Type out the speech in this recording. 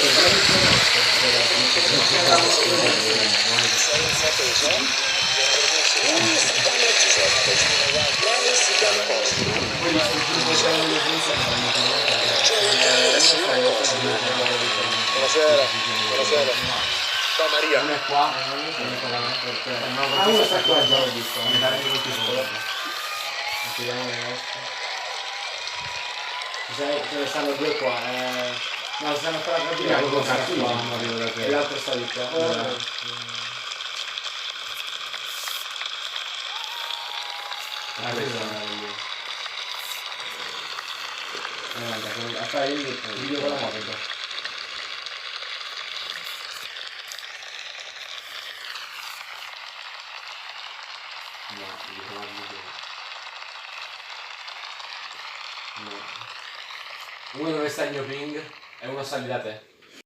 Buonasera, buonasera. Ciao Maria. Non è qua, uno sta qua già, ho visto. Chiediamo le nostre. Ce ne stanno due qua. No, stanno qua la cabina, quello sta qua. E l'altro sta di qua. Aspetta, io video con la moto. No. Uno dove sta il mio ping e uno sta lì da te.